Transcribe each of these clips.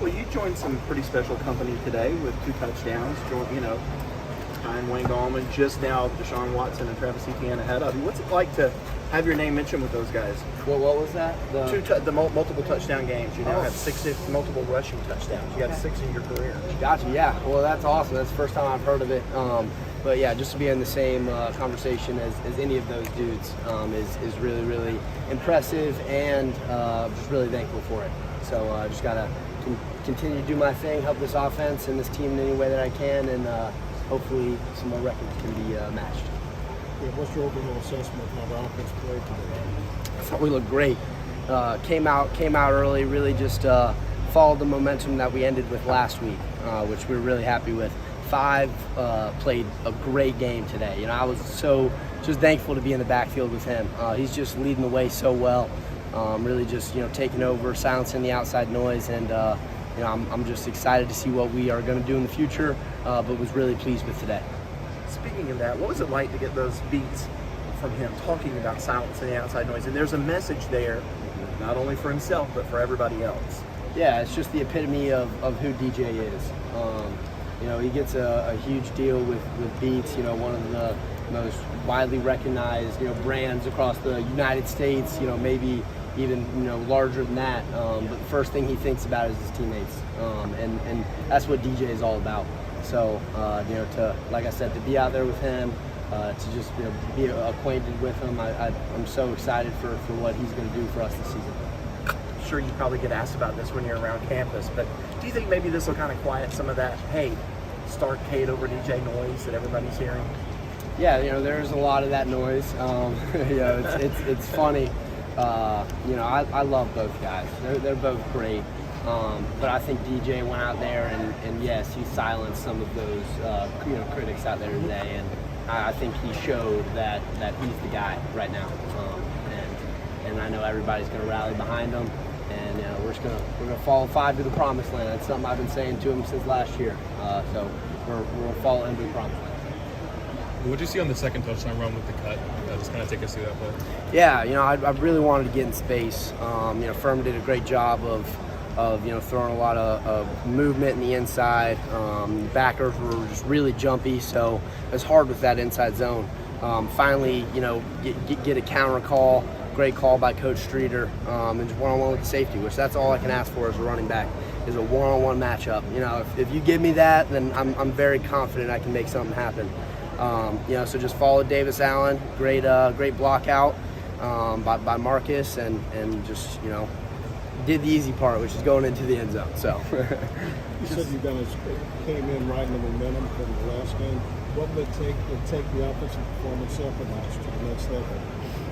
Shipley, you joined some pretty special company today with 2 touchdowns. Behind Wayne Gallman, just now DeSean Watson and Travis Etienne ahead of you. What's it like to have your name mentioned with those guys? What was that? The multiple touchdown games. You now have 6 multiple rushing touchdowns. You got 6 in your career. Gotcha. Yeah. Well, that's awesome. That's the first time I've heard of it. But yeah, just to be in the same conversation as any of those dudes is really, really impressive, and just really thankful for it. So I just gotta continue to do my thing, help this offense and this team in any way that I can, and hopefully some more records can be matched. Yeah, what's your overall assessment of how the offense played today? I thought we looked great. Came out early, really just followed the momentum that we ended with last week, which we were really happy with. 5 played a great game today. You know, I was so just thankful to be in the backfield with him. He's just leading the way so well. Really just, taking over, silencing the outside noise, and I'm just excited to see what we are going to do in the future, but was really pleased with today. Speaking of that, what was it like to get those beats from him talking about silencing the outside noise? And there's a message there, not only for himself, but for everybody else. Yeah, it's just the epitome of who DJ is. He gets a huge deal with Beats, one of the most widely recognized, brands across the United States, maybe even, larger than that. But the first thing he thinks about is his teammates. And that's what DJ is all about. So, like I said, to be out there with him, to just, be acquainted with him, I'm so excited for what he's going to do for us this season. I'm sure you probably get asked about this when you're around campus, but do you think maybe this will kind of quiet some of that, hey, Stark Kate over DJ noise that everybody's hearing? Yeah, there's a lot of that noise. It's funny. I love both guys. They're both great. But I think DJ went out there and yes, he silenced some of those critics out there today, and I think he showed that he's the guy right now. And I know everybody's going to rally behind him, and we're gonna follow 5 to the promised land. That's something I've been saying to him since last year. So we'll follow him to the promised land. What did you see on the second touchdown run with the cut? Just kind of take us through that play. Yeah, I really wanted to get in space. Furman did a great job of throwing a lot of movement in the inside. Backers were just really jumpy, so it was hard with that inside zone. Finally, get a counter call. Great call by Coach Streeter, and just one-on-one with the safety, which that's all I can ask for as a running back, is a one-on-one matchup. If you give me that, then I'm very confident I can make something happen. So just followed Davis Allen, great block out by Marcus, and just did the easy part, which is going into the end zone. So you said you guys came in riding the momentum from the last game. What would it take to take the offensive performance up a notch to the next level?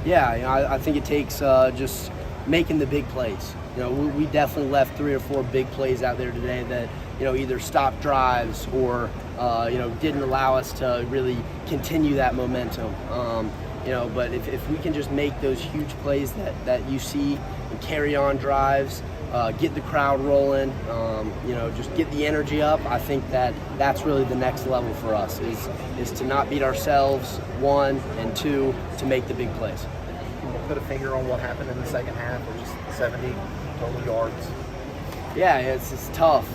Yeah, I think it takes just making the big plays. We definitely left 3 or 4 big plays out there today that either stopped drives or didn't allow us to really continue that momentum. But if we can just make those huge plays that you see and carry on drives, get the crowd rolling, just get the energy up, I think that's really the next level for us is to not beat ourselves, 1, and 2, to make the big plays. Can you put a finger on what happened in the second half? It was 70 total yards. Yeah, it's tough.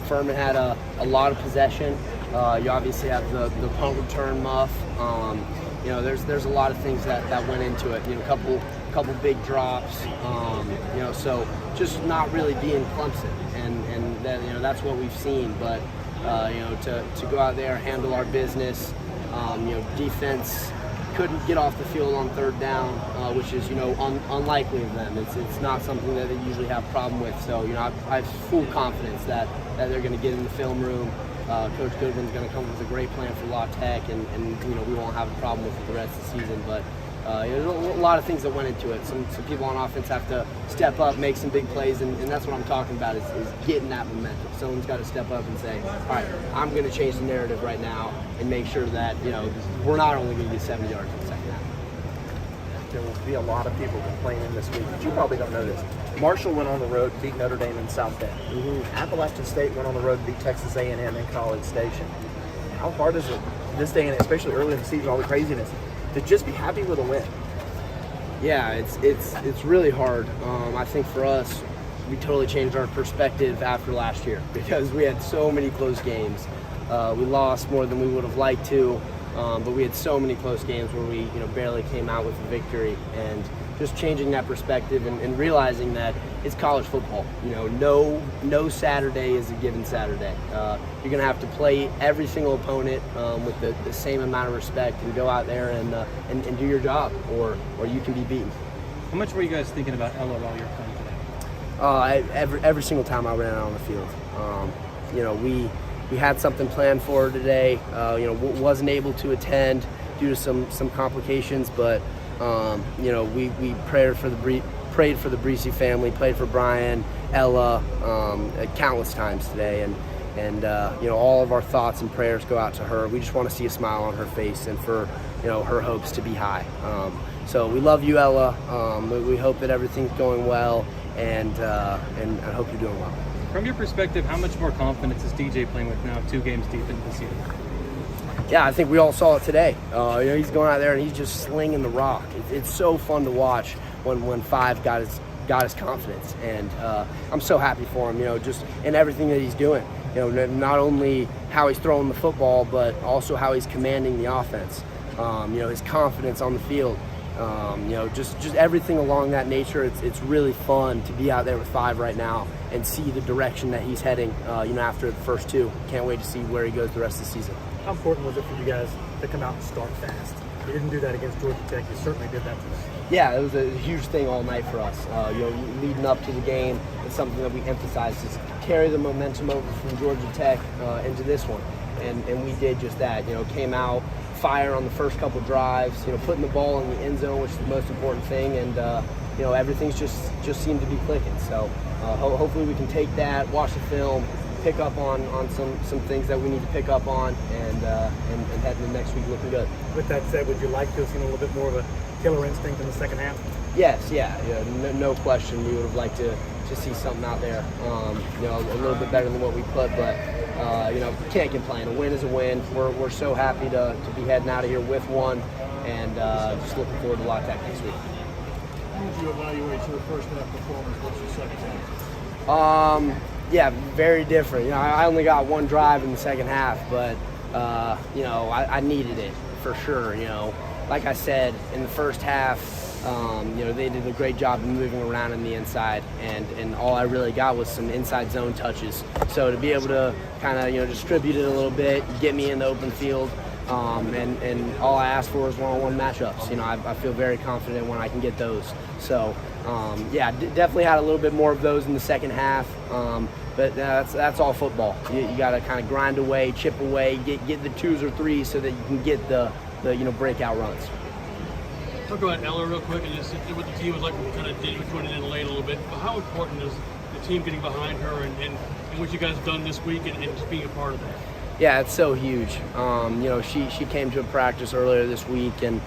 Furman had a lot of possession. You obviously have the punt return muff. There's a lot of things that went into it. A couple big drops. So just not really being Clemson, and that's what we've seen. But to go out there, handle our business. Defense couldn't get off the field on 3rd down, which is unlikely of them. It's not something that they usually have a problem with. So I have full confidence that they're going to get in the film room. Coach Goodwin's going to come with a great plan for La Tech, and we won't have a problem with it the rest of the season. But there's a lot of things that went into it. Some people on offense have to step up, make some big plays, and that's what I'm talking about is getting that momentum. Someone's got to step up and say, all right, I'm going to change the narrative right now and make sure that we're not only going to get 70 yards in the second half. There will be a lot of people complaining this week, but you probably don't know this. Marshall went on the road, beat Notre Dame in South Bend. Mm-hmm. Appalachian State went on the road and beat Texas A&M in College Station. How hard is it this day, and especially early in the season, all the craziness, to just be happy with a win? Yeah, it's really hard. I think for us, we totally changed our perspective after last year because we had so many close games. We lost more than we would have liked to, but we had so many close games where we barely came out with a victory, and just changing that perspective and realizing that it's college football. No Saturday is a given Saturday. You're gonna have to play every single opponent with the same amount of respect and go out there and do your job, or you can be beaten. How much were you guys thinking about Ella while you were playing today? Every single time I ran out on the field. We had something planned for her today. Wasn't able to attend due to some complications, but we prayed for the Breesy family, prayed for Brian, Ella, countless times today, and all of our thoughts and prayers go out to her. We just want to see a smile on her face and for her hopes to be high. So we love you, Ella. We hope that everything's going well, and I hope you're doing well. From your perspective, how much more confidence is DJ playing with now, 2 games deep into the season? Yeah, I think we all saw it today. He's going out there and he's just slinging the rock. It's so fun to watch when Five got his confidence, and I'm so happy for him. Just in everything that he's doing. Not only how he's throwing the football, but also how he's commanding the offense. His confidence on the field. Just everything along that nature. It's really fun to be out there with Five right now and see the direction that he's heading. After the first 2, can't wait to see where he goes the rest of the season. How important was it for you guys to come out and start fast? You didn't do that against Georgia Tech. You certainly did that today. Yeah, it was a huge thing all night for us. Leading up to the game, it's something that we emphasized is carry the momentum over from Georgia Tech into this one, and we did just that. Came out fire on the first couple drives. Putting the ball in the end zone, which is the most important thing, and everything's just seemed to be clicking. So hopefully we can take that, watch the film, pick up on some things that we need to pick up on, and head into next week looking good. With that said, would you like to have seen a little bit more of a killer instinct in the second half? Yes, no question. We would have liked to see something out there, a little bit better than what we put, but can't complain. A win is a win. We're so happy to be heading out of here with one, and just looking forward to La Tech next week. How would you evaluate your first half performance versus second half? Yeah, very different. I only got 1 drive in the second half, but I needed it for sure. Like I said, in the first half, they did a great job of moving around in the inside, and all I really got was some inside zone touches. So to be able to kind of distribute it a little bit, get me in the open field, and all I asked for was one-on-one matchups. I feel very confident when I can get those. So definitely had a little bit more of those in the second half. But that's all football. You got to kind of grind away, chip away, get the 2s or 3s so that you can get the breakout runs. Talk about Ella real quick, and just what the team was like. We kind of did joining in late a little bit. But how important is the team getting behind her and what you guys have done this week and just being a part of that? Yeah, it's so huge. She came to a practice earlier this week and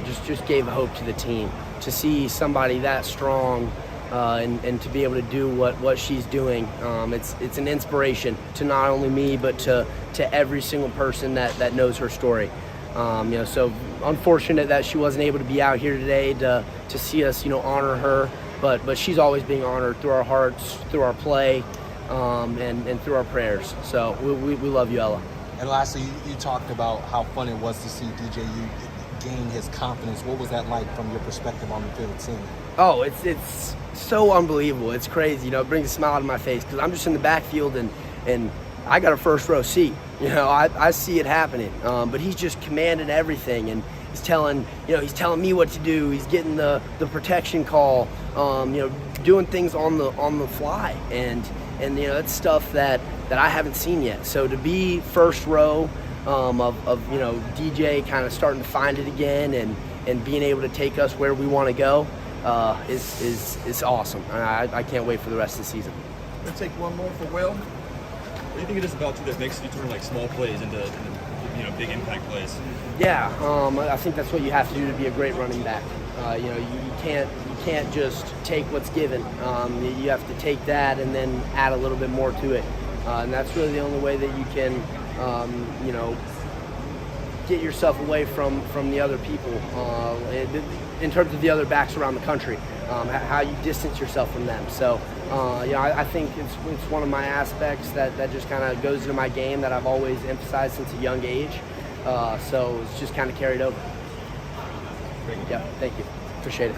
just gave hope to the team. To see somebody that strong and to be able to do what she's doing, it's an inspiration to not only me but to every single person that knows her story. So unfortunate that she wasn't able to be out here today to see us honor her, but she's always being honored through our hearts, through our play, and through our prayers. So we love you, Ella. And lastly, you talked about how fun it was to see DJU gain his confidence. What was that like from your perspective on the field seeing it? Oh, it's so unbelievable. It's crazy. It brings a smile to my face because I'm just in the backfield and I got a first row seat. I see it happening. But he's just commanding everything, and he's telling me what to do. He's getting the protection call. Doing things on the fly, and that's stuff that I haven't seen yet. So to be first row of DJ kind of starting to find it again and being able to take us where we want to go is awesome. I can't wait for the rest of the season. Let's take one more for Will. What do you think it is about you that makes you turn small plays into big impact plays? Yeah, I think that's what you have to do to be a great running back. You can't just take what's given. You have to take that and then add a little bit more to it, and that's really the only way that you can get yourself away from the other people in terms of the other backs around the country, how you distance yourself from them. So I think it's one of my aspects that just kind of goes into my game that I've always emphasized since a young age. So it's just kind of carried over. Yeah, thank you. Appreciate it.